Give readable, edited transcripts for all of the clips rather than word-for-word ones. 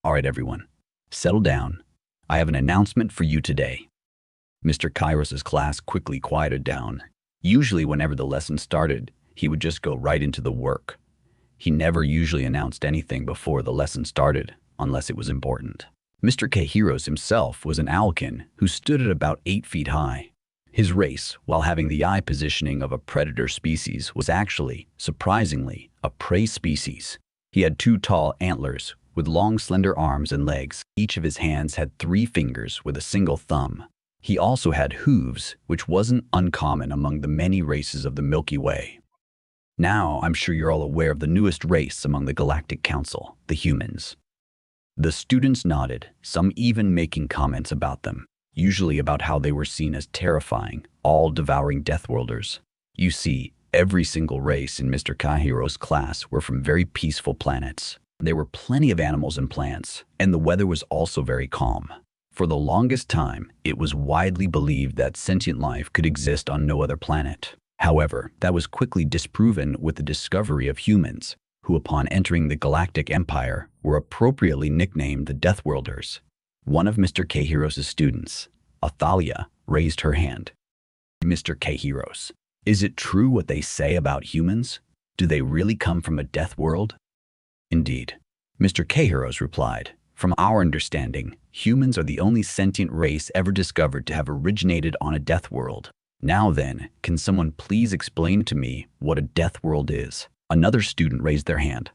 All right, everyone, settle down. I have an announcement for you today. Mr. Kairos's class quickly quieted down. Usually, whenever the lesson started, he would just go right into the work. He never usually announced anything before the lesson started, unless it was important. Mr. Kairos himself was an owlkin who stood at about 8 feet high. His race, while having the eye positioning of a predator species, was actually, surprisingly, a prey species. He had 2 tall antlers with long slender arms and legs. Each of his hands had 3 fingers with a single thumb. He also had hooves, which wasn't uncommon among the many races of the Milky Way. Now, I'm sure you're all aware of the newest race among the Galactic Council, the humans. The students nodded, some even making comments about them, usually about how they were seen as terrifying, all-devouring Deathworlders. You see, every single race in Mr. Kairos' class were from very peaceful planets. There were plenty of animals and plants, and the weather was also very calm. For the longest time, it was widely believed that sentient life could exist on no other planet. However, that was quickly disproven with the discovery of humans, who upon entering the Galactic Empire were appropriately nicknamed the Deathworlders. One of Mr. Kairos' students, Athalia, raised her hand. Mr. Kairos, is it true what they say about humans? Do they really come from a death world? Indeed, Mr. Kairos replied. From our understanding, humans are the only sentient race ever discovered to have originated on a death world. Now then, can someone please explain to me what a death world is? Another student raised their hand.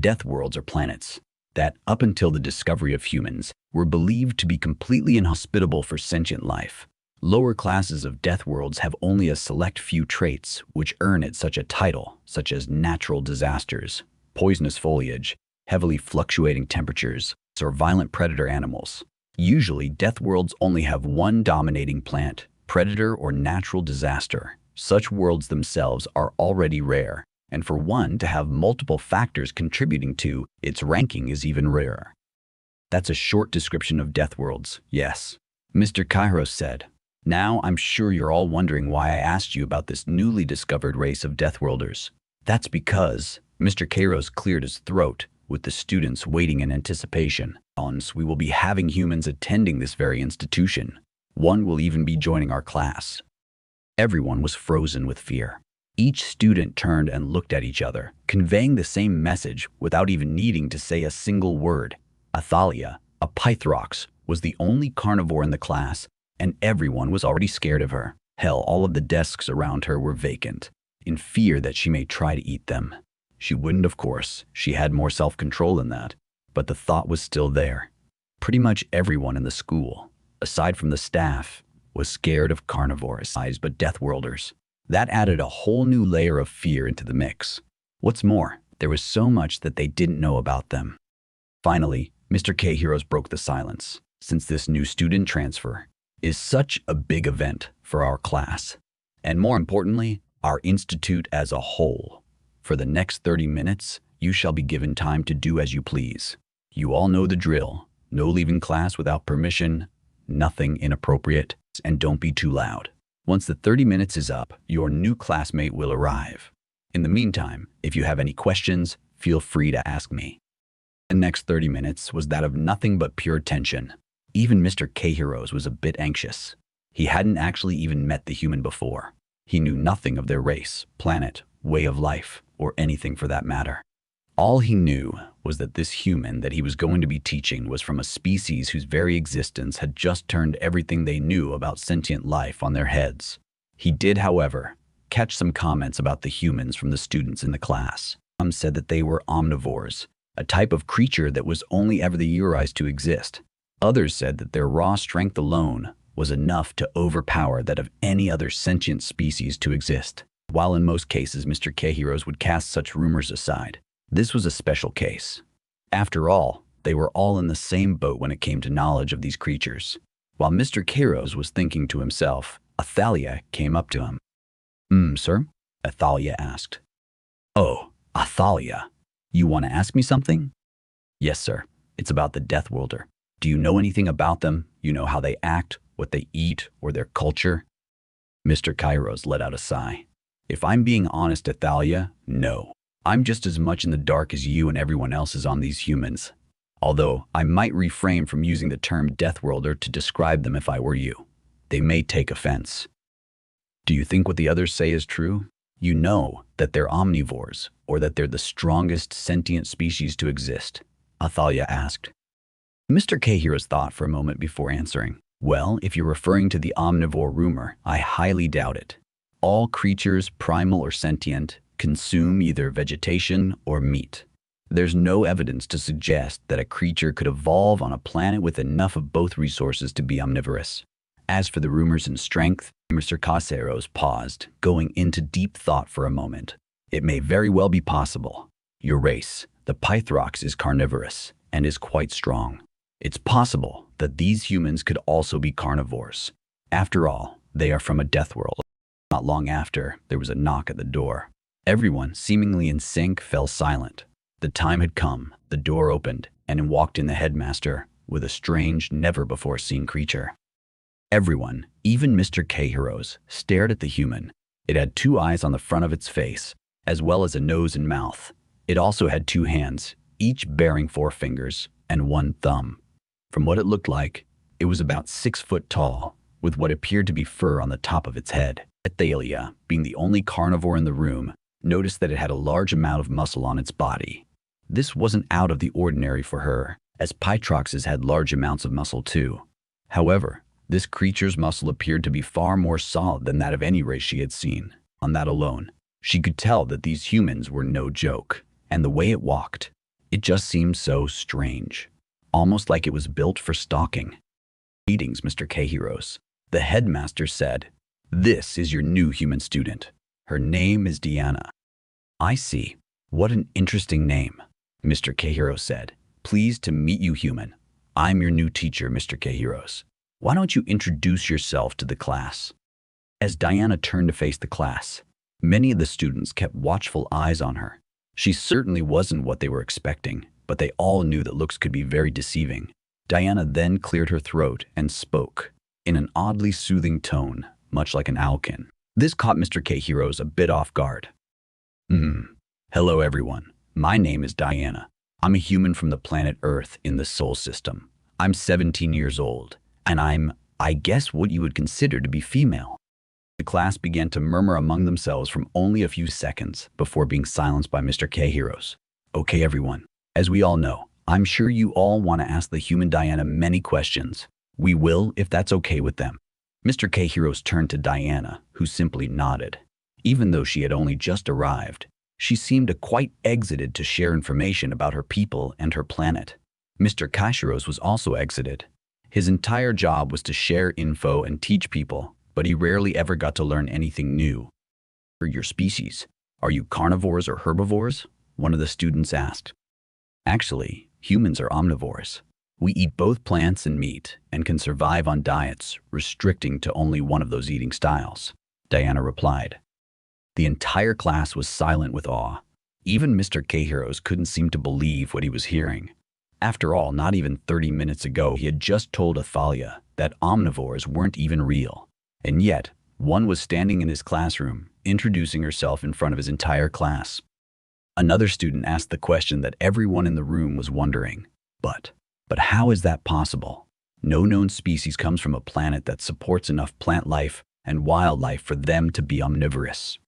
Death worlds are planets that, up until the discovery of humans, were believed to be completely inhospitable for sentient life. Lower classes of death worlds have only a select few traits which earn it such a title, such as natural disasters, poisonous foliage, heavily fluctuating temperatures, or violent predator animals. Usually, death worlds only have one dominating plant, predator or natural disaster. Such worlds themselves are already rare, and for one to have multiple factors contributing to its ranking is even rarer. That's a short description of death worlds, yes, Mr. Kairos said. Now I'm sure you're all wondering why I asked you about this newly discovered race of Deathworlders. That's because Mr. Kairos cleared his throat, with the students waiting in anticipation. We will be having humans attending this very institution. One will even be joining our class. Everyone was frozen with fear. Each student turned and looked at each other, conveying the same message without even needing to say a single word. Athalia, a Pythrox, was the only carnivore in the class, and everyone was already scared of her. Hell, all of the desks around her were vacant, in fear that she may try to eat them. She wouldn't, of course. She had more self-control than that. But the thought was still there. Pretty much everyone in the school, aside from the staff, was scared of carnivores, but Deathworlders. That added a whole new layer of fear into the mix. What's more, there was so much that they didn't know about them. Finally, Mr. Kairos broke the silence. Since this new student transfer is such a big event for our class, and more importantly, our institute as a whole, for the next 30 minutes, you shall be given time to do as you please. You all know the drill. No leaving class without permission, nothing inappropriate, and don't be too loud. Once the 30 minutes is up, your new classmate will arrive. In the meantime, if you have any questions, feel free to ask me. The next 30 minutes was that of nothing but pure tension. Even Mr. Kairos was a bit anxious. He hadn't actually even met the human before. He knew nothing of their race, planet, way of life, or anything for that matter. All he knew was that this human that he was going to be teaching was from a species whose very existence had just turned everything they knew about sentient life on their heads. He did, however, catch some comments about the humans from the students in the class. Some said that they were omnivores, a type of creature that was only ever theorized to exist. Others said that their raw strength alone was enough to overpower that of any other sentient species to exist. While in most cases Mr. Kairos would cast such rumors aside, this was a special case. After all, they were all in the same boat when it came to knowledge of these creatures. While Mr. Kairos was thinking to himself, Athalia came up to him. Sir? Athalia asked. Oh, Athalia, you want to ask me something? Yes, sir. It's about the Deathworlder. Do you know anything about them? You know how they act, what they eat, or their culture? Mr. Kairos let out a sigh. If I'm being honest, Athalia, no. I'm just as much in the dark as you and everyone else is on these humans. Although I might refrain from using the term Deathworlder to describe them if I were you. They may take offense. Do you think what the others say is true? You know that they're omnivores, or that they're the strongest sentient species to exist, Athalia asked. Mr. Cahiros thought for a moment before answering. Well, if you're referring to the omnivore rumor, I highly doubt it. All creatures, primal or sentient, consume either vegetation or meat. There's no evidence to suggest that a creature could evolve on a planet with enough of both resources to be omnivorous. As for the rumors and strength, Mr. Caseros paused, going into deep thought for a moment. It may very well be possible. Your race, the Pythrox, is carnivorous and is quite strong. It's possible that these humans could also be carnivores. After all, they are from a Deathworld. Not long after, there was a knock at the door. Everyone, seemingly in sync, fell silent. The time had come, the door opened, and in walked in the headmaster with a strange, never-before-seen creature. Everyone, even Mr. Cahiros, stared at the human. It had 2 eyes on the front of its face, as well as a nose and mouth. It also had 2 hands, each bearing 4 fingers and 1 thumb. From what it looked like, it was about 6 foot tall, with what appeared to be fur on the top of its head. Athalia, being the only carnivore in the room, noticed that it had a large amount of muscle on its body. This wasn't out of the ordinary for her, as Pythroxes had large amounts of muscle too. However, this creature's muscle appeared to be far more solid than that of any race she had seen. On that alone, she could tell that these humans were no joke, and the way it walked, it just seemed so strange, almost like it was built for stalking. Greetings, Mr. Cahiros, the headmaster said. This is your new human student. Her name is Diana. I see. What an interesting name, Mr. Cahiros said. Pleased to meet you, human. I'm your new teacher, Mr. Cahiros. Why don't you introduce yourself to the class? As Diana turned to face the class, many of the students kept watchful eyes on her. She certainly wasn't what they were expecting, but they all knew that looks could be very deceiving. Diana then cleared her throat and spoke, in an oddly soothing tone, much like an owlkin. This caught Mr. Cahiros a bit off guard. Hello, everyone. My name is Diana. I'm a human from the planet Earth in the Sol system. I'm 17 years old, and I guess what you would consider to be female. The class began to murmur among themselves for only a few seconds before being silenced by Mr. Cahiros. Okay, everyone. As we all know, I'm sure you all want to ask the human Diana many questions. We will, if that's okay with them. Mr. Cahiros turned to Diana, who simply nodded. Even though she had only just arrived, she seemed quite exited to share information about her people and her planet. Mr. Cahiros was also exited. His entire job was to share info and teach people, but he rarely ever got to learn anything new. For your species, are you carnivores or herbivores? One of the students asked. Actually, humans are omnivores. We eat both plants and meat and can survive on diets restricting to only one of those eating styles, Diana replied. The entire class was silent with awe. Even Mr. Cahiros couldn't seem to believe what he was hearing. After all, not even 30 minutes ago, he had just told Athalia that omnivores weren't even real. And yet, one was standing in his classroom, introducing herself in front of his entire class. Another student asked the question that everyone in the room was wondering. But how is that possible? No known species comes from a planet that supports enough plant life and wildlife for them to be omnivorous.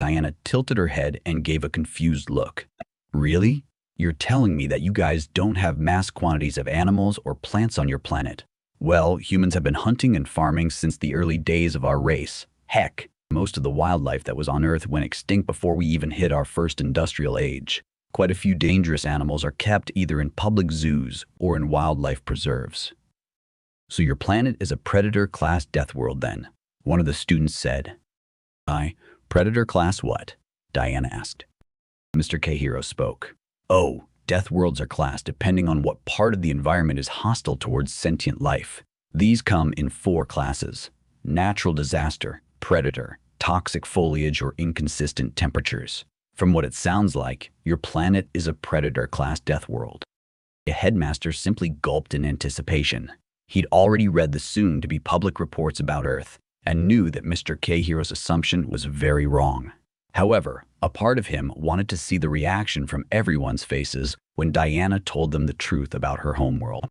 Diana tilted her head and gave a confused look. Really? You're telling me that you guys don't have mass quantities of animals or plants on your planet? Well, humans have been hunting and farming since the early days of our race. Heck, most of the wildlife that was on Earth went extinct before we even hit our first industrial age. Quite a few dangerous animals are kept either in public zoos or in wildlife preserves. So your planet is a predator-class Deathworld then, one of the students said. Predator class what? Diana asked. Mr. Cahiros spoke. Oh, Deathworlds are classed depending on what part of the environment is hostile towards sentient life. These come in 4 classes: natural disaster, predator, toxic foliage, or inconsistent temperatures. From what it sounds like, your planet is a predator-class Deathworld. The headmaster simply gulped in anticipation. He'd already read the soon-to-be public reports about Earth and knew that Mr. Cahiros' assumption was very wrong. However, a part of him wanted to see the reaction from everyone's faces when Diana told them the truth about her homeworld.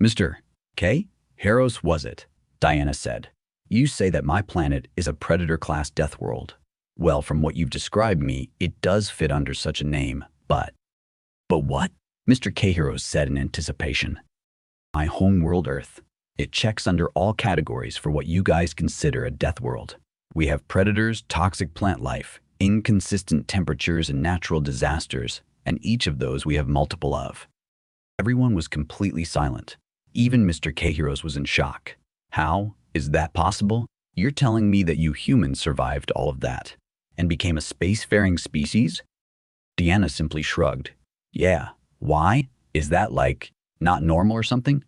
Mr. K. Harrows, was it? Diana said. You say that my planet is a predator-class Deathworld. Well, from what you've described me, it does fit under such a name, but... But what? Mr. K. Harrows said in anticipation. My homeworld, Earth. It checks under all categories for what you guys consider a Deathworld. We have predators, toxic plant life, inconsistent temperatures, and natural disasters, and each of those we have multiple of. Everyone was completely silent. Even Mr. K. Harrows was in shock. How is that possible? You're telling me that you humans survived all of that and became a spacefaring species? Diana simply shrugged. Yeah, why? Is that like not normal or something?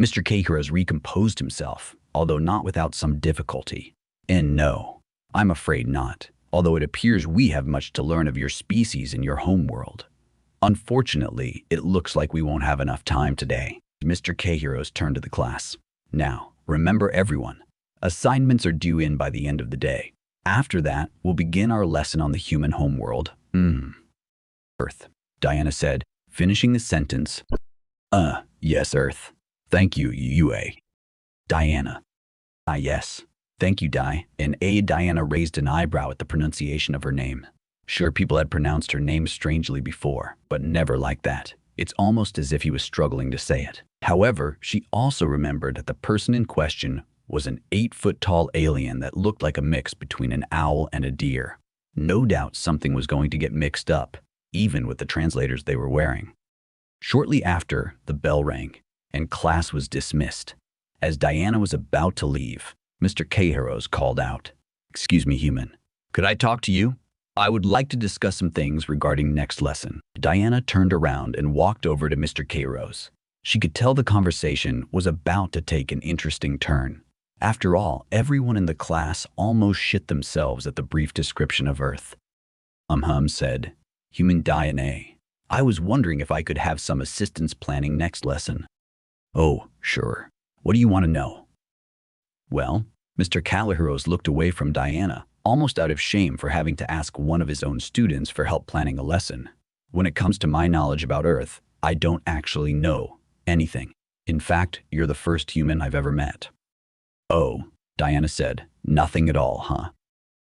Mr. K. Harrows recomposed himself, although not without some difficulty. And no, I'm afraid not, although it appears we have much to learn of your species in your homeworld. Unfortunately, it looks like we won't have enough time today. Mr. K. Harrows turned to the class. Now, remember everyone, assignments are due in by the end of the day. After that, we'll begin our lesson on the human homeworld. Earth, Diana said, finishing the sentence. Yes, Earth. Thank you, UA. Diana. Yes. Thank you, Di. And Diana raised an eyebrow at the pronunciation of her name. Sure, people had pronounced her name strangely before, but never like that. It's almost as if he was struggling to say it. However, she also remembered that the person in question was an 8-foot-tall alien that looked like a mix between an owl and a deer. No doubt something was going to get mixed up, even with the translators they were wearing. Shortly after, the bell rang, and class was dismissed. As Diana was about to leave, Mr. K. Harrows called out, "Excuse me, human. Could I talk to you? I would like to discuss some things regarding next lesson." Diana turned around and walked over to Mr. K. Harrows. She could tell the conversation was about to take an interesting turn. After all, everyone in the class almost shit themselves at the brief description of Earth. Said, "Human Diana. I was wondering if I could have some assistance planning next lesson." "Oh, sure. What do you want to know?" Well, Mr. Harrows looked away from Diana, almost out of shame for having to ask one of his own students for help planning a lesson. When it comes to my knowledge about Earth, I don't actually know anything. In fact, you're the first human I've ever met. Oh, Diana said, nothing at all, huh?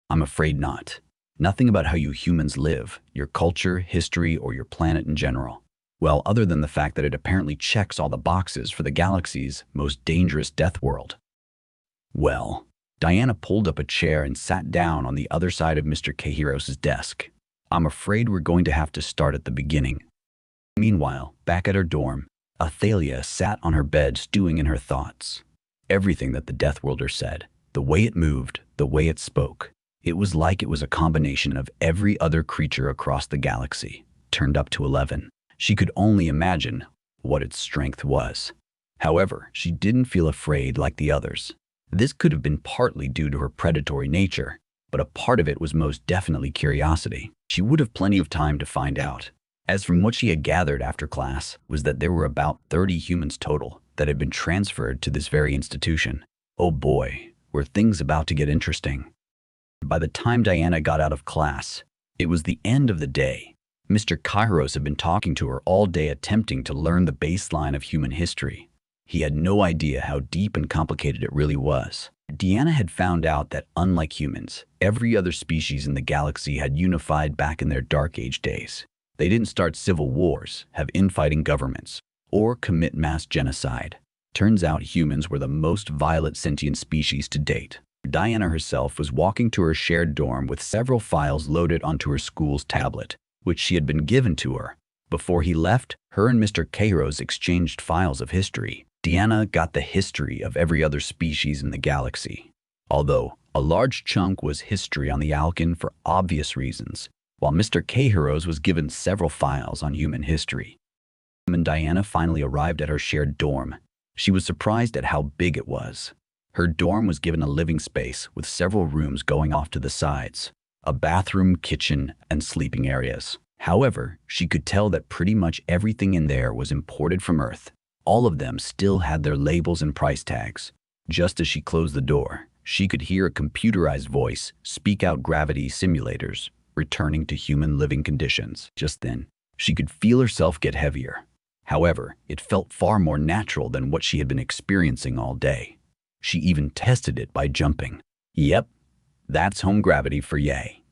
I'm afraid not. Nothing about how you humans live, your culture, history, or your planet in general. Well, other than the fact that it apparently checks all the boxes for the galaxy's most dangerous Deathworld. Well, Diana pulled up a chair and sat down on the other side of Mr. K. Harrows' desk. I'm afraid we're going to have to start at the beginning. Meanwhile, back at her dorm, Athalia sat on her bed stewing in her thoughts. Everything that the Deathworlder said, the way it moved, the way it spoke, it was like it was a combination of every other creature across the galaxy, turned up to 11. She could only imagine what its strength was. However, she didn't feel afraid like the others. This could have been partly due to her predatory nature, but a part of it was most definitely curiosity. She would have plenty of time to find out. As from what she had gathered after class was that there were about 30 humans total that had been transferred to this very institution. Oh boy, were things about to get interesting. By the time Diana got out of class, it was the end of the day. Mr. Kairos had been talking to her all day attempting to learn the baseline of human history. He had no idea how deep and complicated it really was. Diana had found out that, unlike humans, every other species in the galaxy had unified back in their Dark Age days. They didn't start civil wars, have infighting governments, or commit mass genocide. Turns out humans were the most violent sentient species to date. Diana herself was walking to her shared dorm with several files loaded onto her school's tablet, which she had been given to her. Before he left, her and Mr. Kairos exchanged files of history. Diana got the history of every other species in the galaxy, although a large chunk was history on the Alkin for obvious reasons, while Mr. Kairos was given several files on human history. When Diana finally arrived at her shared dorm, she was surprised at how big it was. Her dorm was given a living space with several rooms going off to the sides, a bathroom, kitchen, and sleeping areas. However, she could tell that pretty much everything in there was imported from Earth. All of them still had their labels and price tags. Just as she closed the door, she could hear a computerized voice speak out gravity simulators, returning to human living conditions. Just then, She could feel herself get heavier. However, it felt far more natural than what she had been experiencing all day. She even tested it by jumping. Yep, that's home gravity for yay.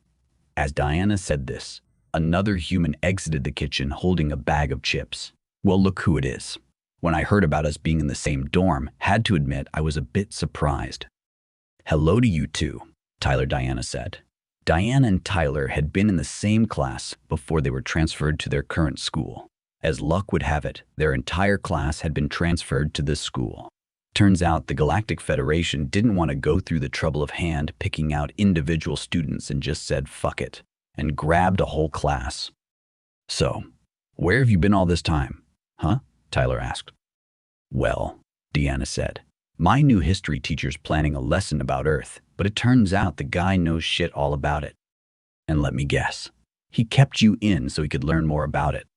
As Diana said this, another human exited the kitchen holding a bag of chips. Well, look who it is. When I heard about us being in the same dorm, had to admit I was a bit surprised. Hello to you too, Diana said. Diana and Tyler had been in the same class before they were transferred to their current school. As luck would have it, their entire class had been transferred to this school. Turns out the Galactic Federation didn't want to go through the trouble of hand-picking out individual students and just said fuck it, and grabbed a whole class. So, where have you been all this time? Huh? Tyler asked. Well, Deanna said, my new history teacher's planning a lesson about Earth, but it turns out the guy knows shit all about it. And let me guess, he kept you in so he could learn more about it.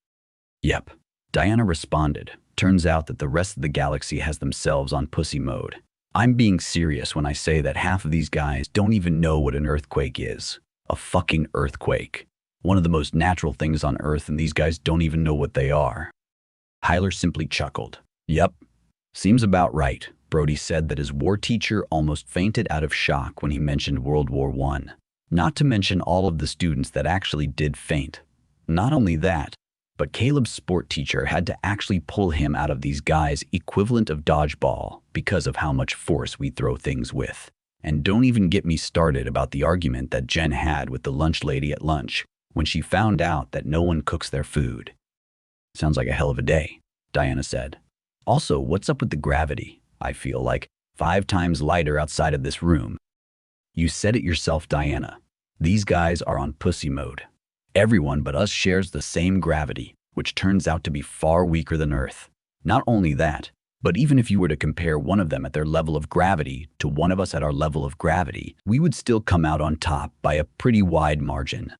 Yep, Diana responded. Turns out that the rest of the galaxy has themselves on pussy mode. I'm being serious when I say that half of these guys don't even know what an earthquake is. A fucking earthquake. One of the most natural things on Earth, and these guys don't even know what they are. Tyler simply chuckled. Yep, seems about right. Brody said that his war teacher almost fainted out of shock when he mentioned World War I. Not to mention all of the students that actually did faint. Not only that, but Caleb's sport teacher had to actually pull him out of these guys' equivalent of dodgeball because of how much force we throw things with. And don't even get me started about the argument that Jen had with the lunch lady at lunch when she found out that no one cooks their food. Sounds like a hell of a day, Diana said. Also, what's up with the gravity? I feel like 5 times lighter outside of this room. You said it yourself, Diana. These guys are on pussy mode. Everyone but us shares the same gravity, which turns out to be far weaker than Earth. Not only that, but even if you were to compare one of them at their level of gravity to one of us at our level of gravity, we would still come out on top by a pretty wide margin.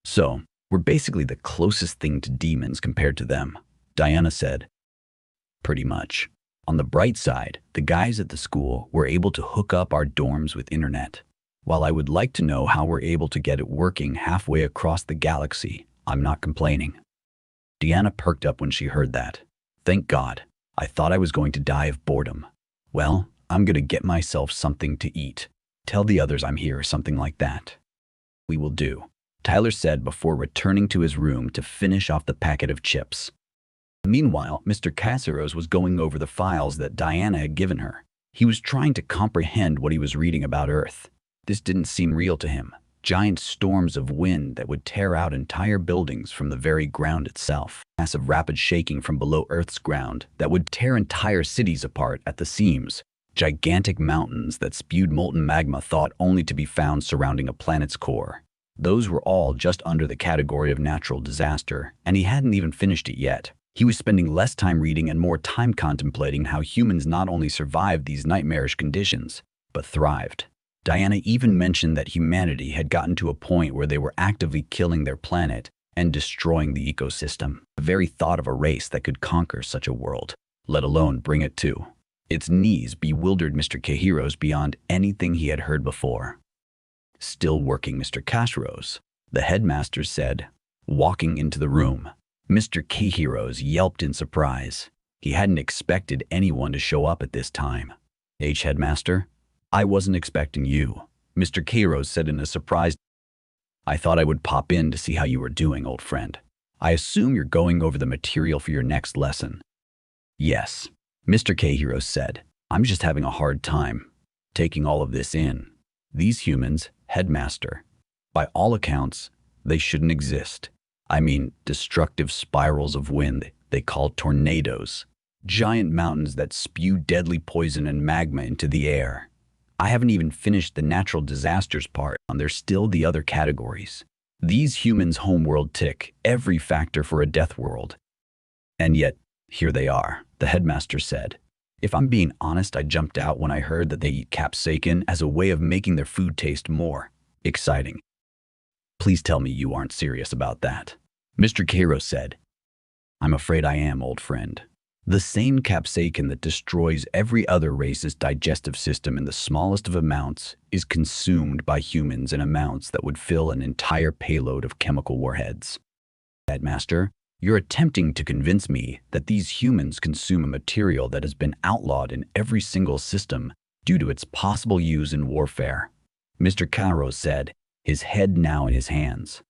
So, we're basically the closest thing to demons compared to them, Diana said. Pretty much. On the bright side, the guys at the school were able to hook up our dorms with internet. While I would like to know how we're able to get it working halfway across the galaxy, I'm not complaining. Deanna perked up when she heard that. Thank God. I thought I was going to die of boredom. Well, I'm going to get myself something to eat. Tell the others I'm here or something like that. We will do, Tyler said before returning to his room to finish off the packet of chips. Meanwhile, Mr. Casaros was going over the files that Diana had given her. He was trying to comprehend what he was reading about Earth. This didn't seem real to him. Giant storms of wind that would tear out entire buildings from the very ground itself. Massive rapid shaking from below Earth's ground that would tear entire cities apart at the seams. Gigantic mountains that spewed molten magma thought only to be found surrounding a planet's core. Those were all just under the category of natural disaster, and he hadn't even finished it yet. He was spending less time reading and more time contemplating how humans not only survived these nightmarish conditions, but thrived. Diana even mentioned that humanity had gotten to a point where they were actively killing their planet and destroying the ecosystem. The very thought of a race that could conquer such a world, let alone bring it to its knees, bewildered Mr. Cahiros beyond anything he had heard before. Still working, Mr. Casaros, the headmaster said, walking into the room. Mr. Cahiros yelped in surprise. He hadn't expected anyone to show up at this time. Headmaster? I wasn't expecting you, Mr. Cahiros said in a surprised. I thought I would pop in to see how you were doing, old friend. I assume you're going over the material for your next lesson. Yes, Mr. Cahiros said. I'm just having a hard time taking all of this in. These humans, headmaster, by all accounts, they shouldn't exist. I mean, destructive spirals of wind they call tornadoes. Giant mountains that spew deadly poison and magma into the air. I haven't even finished the natural disasters part, and there's still the other categories. These humans' homeworld tick every factor for a death world. And yet, here they are, the headmaster said. If I'm being honest, I jumped out when I heard that they eat capsaicin as a way of making their food taste more exciting. Please tell me you aren't serious about that, Mr. Cahiros said. I'm afraid I am, old friend. The same capsaicin that destroys every other race's digestive system in the smallest of amounts is consumed by humans in amounts that would fill an entire payload of chemical warheads. Headmaster, you're attempting to convince me that these humans consume a material that has been outlawed in every single system due to its possible use in warfare, Mr. Kairos said, his head now in his hands.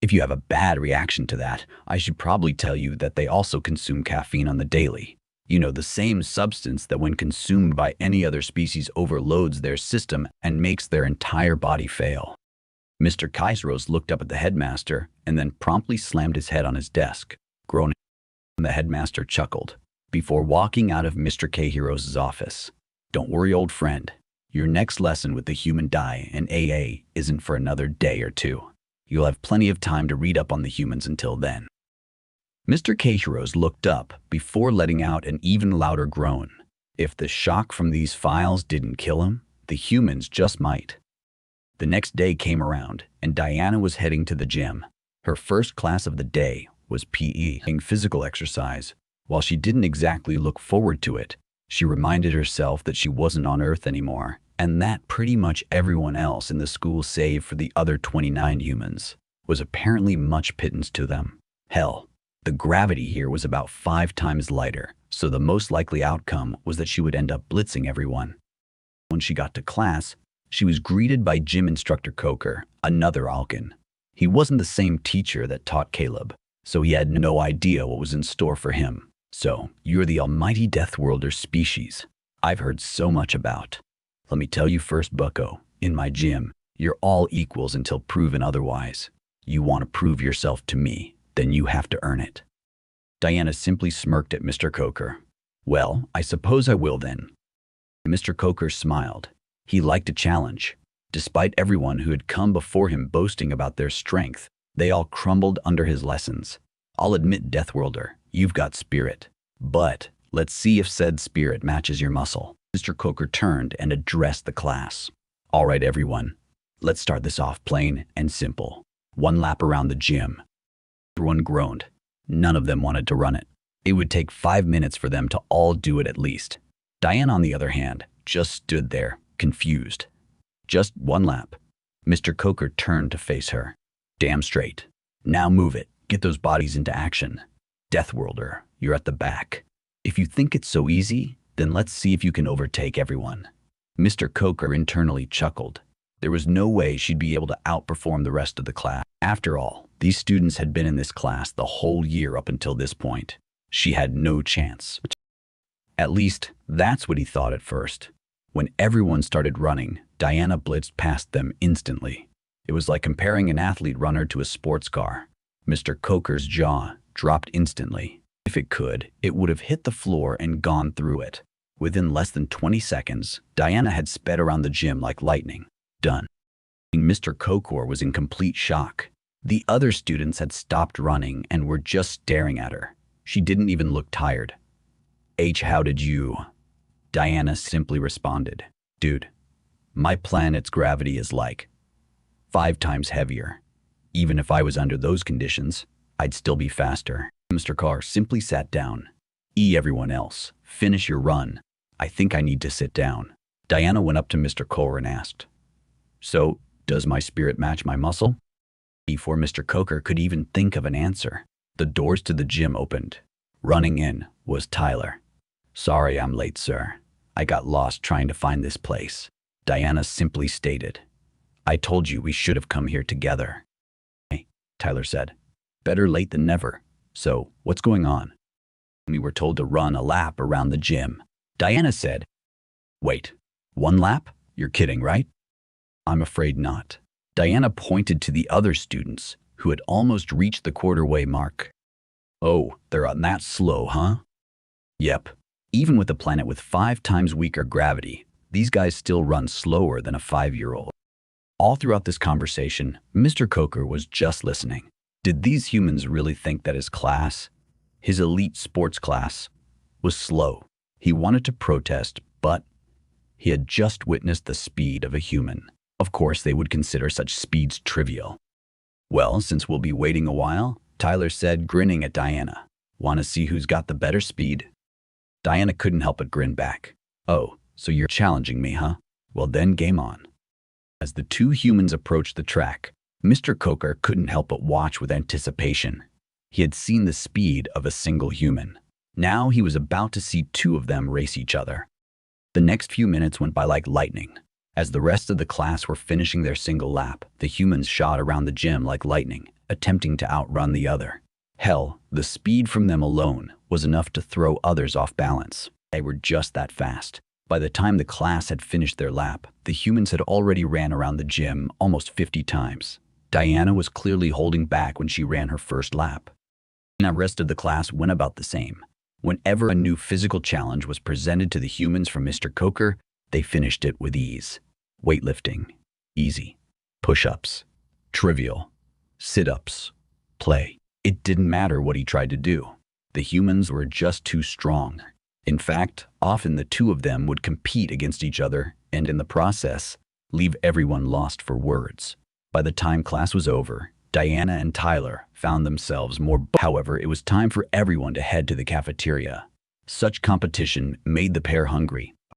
If you have a bad reaction to that, I should probably tell you that they also consume caffeine on the daily. You know, the same substance that when consumed by any other species overloads their system and makes their entire body fail. Mr. Kairos looked up at the headmaster and then promptly slammed his head on his desk, groaning. The headmaster chuckled before walking out of Mr. Kairos' office. Don't worry, old friend. Your next lesson with the human dye and AA isn't for another day or two. You'll have plenty of time to read up on the humans until then. Mr. Kairos looked up before letting out an even louder groan. If the shock from these files didn't kill him, the humans just might. The next day came around, and Diana was heading to the gym. Her first class of the day was PE, physical exercise. While she didn't exactly look forward to it, she reminded herself that she wasn't on Earth anymore, and that pretty much everyone else in the school, save for the other 29 humans, was apparently much pittance to them. Hell, the gravity here was about 5 times lighter, so the most likely outcome was that she would end up blitzing everyone. When she got to class, she was greeted by gym instructor Coker, another Alkin. He wasn't the same teacher that taught Caleb, so he had no idea what was in store for him. So, you're the almighty Deathworlder species I've heard so much about. Let me tell you first, bucko, in my gym, you're all equals until proven otherwise. You want to prove yourself to me, then you have to earn it. Diana simply smirked at Mr. Coker. Well, I suppose I will then. Mr. Coker smiled. He liked a challenge. Despite everyone who had come before him boasting about their strength, they all crumbled under his lessons. I'll admit, Deathworlder, you've got spirit. But let's see if said spirit matches your muscle. Mr. Coker turned and addressed the class. All right, everyone. Let's start this off plain and simple. 1 lap around the gym. Everyone groaned. None of them wanted to run it. It would take 5 minutes for them to all do it at least. Diane, on the other hand, just stood there, confused. Just 1 lap. Mr. Coker turned to face her. Damn straight. Now move it. Get those bodies into action. Deathworlder, you're at the back. If you think it's so easy, then let's see if you can overtake everyone. Mr. Coker internally chuckled. There was no way she'd be able to outperform the rest of the class. After all, these students had been in this class the whole year up until this point. She had no chance. At least, that's what he thought at first. When everyone started running, Diana blitzed past them instantly. It was like comparing an athlete runner to a sports car. Mr. Coker's jaw dropped instantly. If it could, it would have hit the floor and gone through it. Within less than 20 seconds, Diana had sped around the gym like lightning. Done. Mr. Coker was in complete shock. The other students had stopped running and were just staring at her. She didn't even look tired. How did you? Diana simply responded. Dude, my planet's gravity is like 5 times heavier. Even if I was under those conditions, I'd still be faster. Mr. Carr simply sat down. Everyone else, finish your run. I think I need to sit down. Diana went up to Mr. Coker and asked, So, does my spirit match my muscle? Before Mr. Coker could even think of an answer, the doors to the gym opened. Running in was Tyler. Sorry I'm late, sir. I got lost trying to find this place. Diana simply stated. I told you we should have come here together. Hey, Tyler said. Better late than never. So, what's going on? We were told to run a lap around the gym. Diana said. Wait, 1 lap? You're kidding, right? I'm afraid not. Diana pointed to the other students, who had almost reached the quarter-way mark. Oh, they're on that slow, huh? Yep. Even with a planet with 5 times weaker gravity, these guys still run slower than a 5-year-old. All throughout this conversation, Mr. Coker was just listening. Did these humans really think that his class, his elite sports class, was slow? He wanted to protest, but he had just witnessed the speed of a human. Of course, they would consider such speeds trivial. Well, since we'll be waiting a while, Tyler said, grinning at Diana. Want to see who's got the better speed? Diana couldn't help but grin back. Oh, so you're challenging me, huh? Well then, game on. As the 2 humans approached the track, Mr. Coker couldn't help but watch with anticipation. He had seen the speed of a single human. Now he was about to see two of them race each other. The next few minutes went by like lightning. As the rest of the class were finishing their single lap, the humans shot around the gym like lightning, attempting to outrun the other. Hell, the speed from them alone was enough to throw others off balance. They were just that fast. By the time the class had finished their lap, the humans had already ran around the gym almost 50 times. Diana was clearly holding back when she ran her first lap. The rest of the class went about the same. Whenever a new physical challenge was presented to the humans from Mr. Coker, they finished it with ease. Weightlifting, easy. Push-ups, trivial. Sit-ups, play. It didn't matter what he tried to do. The humans were just too strong. In fact, often the two of them would compete against each other and, in the process, leave everyone lost for words. By the time class was over, Diana and Tyler found themselves more. However, it was time for everyone to head to the cafeteria. Such competition made the pair hungry.